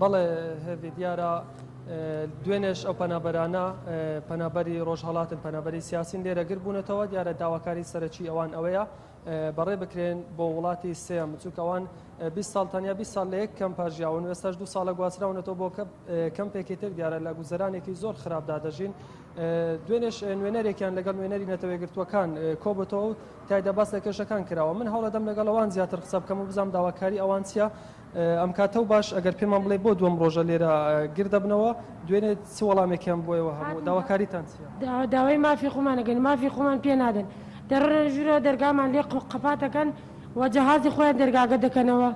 بەڵێ هەوی دیارە دوێنێش ئەو پەنابەرانە پەنابەری ڕۆژهەڵاتن پەنابەری سیاسین لێرەگر بوونەتەوە دیارە داواکاری سەرەکی ئەوان ئەوەیە بەڕێ بکرێن بۆ وڵاتی سێم بچووکە ئەوان 20 ساڵ تەنیا 20 ساڵ لە یەک کەم پاژیاون وێستاش 2 ساڵە گواستراونەتەوە بۆ کەمپێکی تر دیارە لە گوزەرانێکی زۆر خراپدا دەژین دوێنێش نوێنەرێکیان لەگەڵ نوێنەری نەتەوەیەگرتووەکان کۆبتەوە تایدا باس لە کێشەکان کراوە من هەوڵەدەم لەگەڵ ئەوان زیاتر قسە بکەم و بزانم داواکاری ئەوان چییە ئەم کاتە و باش ئەگەر پێمان بڵێ بۆ دووەم ڕۆژە لێرە گردەبنەوە دوێنێ چ وەڵامێکیان بۆیەوە هەموو داواکاریتان چییە؟ داوای مافی خۆمانەگەن مافی خۆمان پێ نادەن دەڕێن ژوورە دەرگامان لێ قەپاتەکەن و جەهازی خۆیان دەرگاگە دەکەنەوە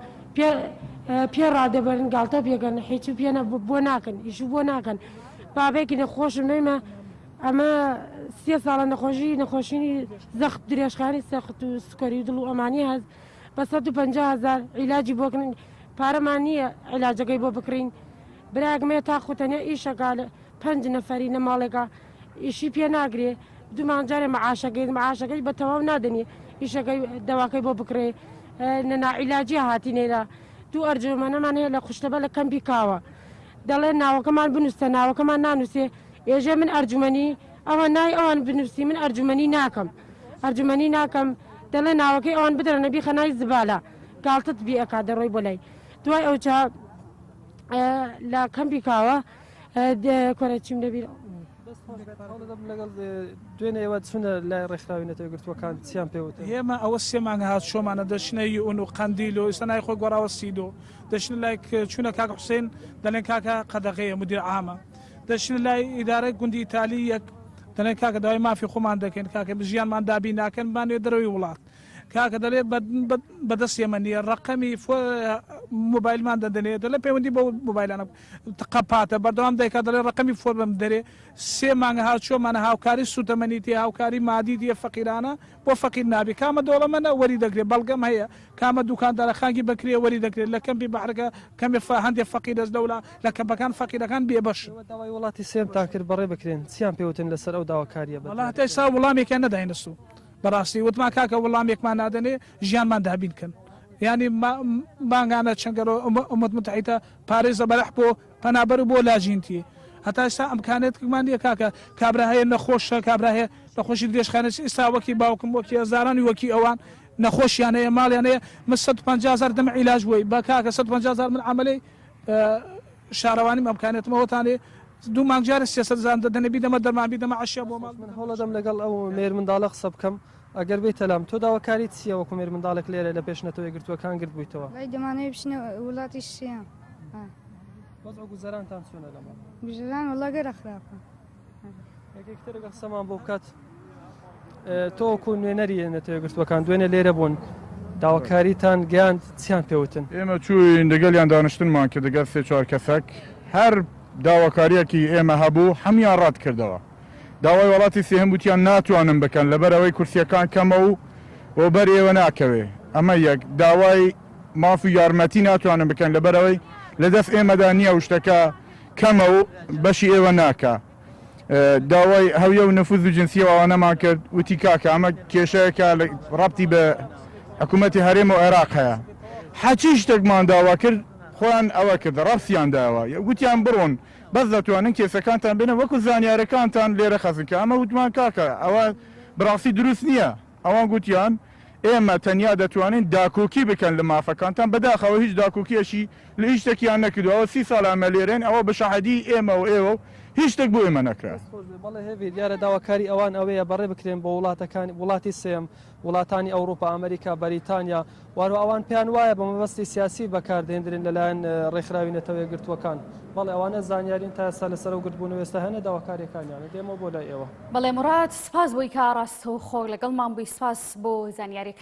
پێ ڕادەبەرن گاڵتە پێگەن هیچ پێنە بۆ ناکەن ئیش بۆ ناکەن بابێکی نەخۆشم نەیمە ئەمە 3 ساڵە نەخۆشینی زەخت درێژخانی سەخت و سکەری دڵ و ئەمانی هەست بە 150,000 عیلاجی بۆکردن پارەمان نییە عیلاجەکەی بۆ بکڕین براگمێ تا خوتەنێ ئیشەکە لە 5 نەفەری نە ماڵێکە ئیشی پێ ناگرێ دومان جارێ مەعاشەکەی بە تەواو نادەنی ئیشەکەی دەواکەی بۆ بکرێ نەناعیلاجی هاتینێرە دوو ئەرجومەنەمان هەیە لە خوشتەبە لە کەمپی کاوە دەڵێن ناوەکەمان بنووسە ناوەکەمان نانووسێ ئێژێ من ئەرجومەنی ئەوە نای ئەوان بنووسی من ئەرجومەنی ناکەم دەڵێ ناوەکەی ئەوان بدرە نەبی خەنای زبالە گاڵتت بی ئەکا دەڕۆی بۆ لای دوای ئەو لە کەمپی کاوە کۆرە چیم دەبیر لەگەڵ دوێنێ ئێوە چونە لای ڕێکخراوی نەتەوەیەگرتووەکان چیان پێوتە ئێمە ئەوە 3 مانگە هات شۆمانە دەچنە یون و قەندیل و ئێستا نای خۆی گۆڕاوە سیدۆ دەچنە لای چوونە کاک حوسێن دەڵێن کاکە قەدەغەیە مدیر عامە دەچنە لای ئیدارەی گوندی ئیتالی یەک دەڵێن کاکە داوای مافی خۆمان دەکەین کاکە ژیانمان دابی ناکەن بانێ دەرەوەی وڵات کاکە دەڵێ بەدەست ئێمە نییە ڕقەمی موبایلمان دەدەنێت دەڵێ پەیوەندی بە موبایلانە قەپاتە بەردەوام دایکا دەڵێ ڕقەمی فۆر بەم دەرێ 3 مانگە هات چۆمانە هاوکاری سوتەمەنیتی هاوکاری مادی دیە فەقیرانە بۆ فەقیر نابی کامە دەوڵەمەنە وەری دەگرێت بەڵگەم هەیە کامە دوکاندارە خانگی بکرێ وەری دەگرێت لە کەمپی بەحرەکە کەمی هەندێک فەقیرەز دەوڵە لە کەمپەکان فەقیرەکان بێبەش داوای وڵاتی سێم تا کرد بەڕێ بکرێن چیان پێوتن لەسەر ئەو داواکاریە وڵات ئێستا وەڵامێکیان نەداینەسوو بەڕاستی وتمان کاکە وەڵامێکمان نادەنێ ژیانمان دابینکەن ینی مانگانە چەنگەرەوە ئومەت متحیدە پارێزە بەرەح بۆ پەنابەر بۆ لاژینتی هەتا ئێستا ئەمکانێتمان نییە کاکە کابرا هەیە نەخۆشە کابرا هەیە نەخۆشی درێژخانە ئێستا وەکی باوکم وەکی هەزارانی وەکی ئەوان نەخۆشیان هەیە ماڵیان هەیە من 150,000 دەمە عیلاج بووی بە کاکە 150,000 من عملەی شارەوانیم ئەمکانێتمەوەتانێ دوو مانگجارە 300,000 دەدەنەبی دەمە دەرمابی دەمە عەشیا بۆ ماڵ من هەوڵەدەم لەگەڵ ئەو مێر منداڵە قسە بکەم ئەگەر بیت لەم تۆ داواکاری چییە وەکو مێر منداڵێک لێرە لە پێش نەتەوەیەگرتووەکان گرت بوویتەوە دەمانەوێت بچنە وڵاتی سێم بەزە گوزەرانتان چۆنە لەمە گوزەران وەڵا گەرە خراپە یەکێکتر لەگەڵ قسەمان بۆ بکات تۆ وەکو نوێنەری نەتەوەیەگرتووەکان دوێنێ لێرە بوون داواکاریتان گەیاند چیان پێوتن ئێمە چووین دەگەڵیان دانیشتنمان کە دەگەڵ 3-4 کەسێک هەر داواکاریەکی ئێمە هەبوو هەمیان ڕات کردەوە داوای وڵاتی سێهم وتیان ناتوانن بکەن لەبەرەوەی کورسیەکان کەمە و بۆ بەرێوە ناکەوێ ئەمە یەک داوای ماف و یارمەتی ناتوانن بکەن لەبەرەوەی لەدەست ئێمەدا نییە و شتەکە کەمە و بەشی ئێوە ناکە داوای هەویە و نەفوز و جنسیە ئەوانەمان کرد وتی کاکە ئەمە کێشەیەکە ڕابتی بە حکوومەتی هەرێم و عێراق هەیە حەچی شتێکمان داوا کرد خۆیان ئەوە کرد ڕەفسیان داوە گوتیان بڕۆن بەس دەتوانن کێسەکانتان بێنە وەکو زانیارەکانتان لێرە خەزنکە ئەمە وتمان کاکە ئەوە بڕاستی دروست نییە ئەوان گوتیان ئێمە تەنیا دەتوانین داکۆکی بکەن لە مافەکانتان بەداخەوە هیچ داکۆکیەشی لە هیچ شتێکیان نەکردوەوە 30 ساڵ ئەمە لێرێن ئەوە بە شەهادی ئێمە و ئێوە هیچ شتێک بۆ ئێمە نەکرات بەڵێ هەبێ دیارە داواکاری ئەوان ئەوەیە بەڕێ بکرێن بۆ وڵاتی سێم وڵاتانی ئەوروپا ئەمریکا بەریتانیا وارو ئەوان پێیان وایە بە مەبەستی سیاسی بەکاردێنرێن لەلایەن ڕێکخراوی نەتەوەیەگرتووەکان بەڵێ ئەوانە زانیارین تا ئێستا لەسەر و گرتبوون و ئێستا هەنە داواکاریەکانیانە دێمە بۆ لای ئێوە بەڵێ مراد سپاس بۆی کە ڕاستەوە خۆ لەگەڵمان بووی سپاس بۆ زانیاری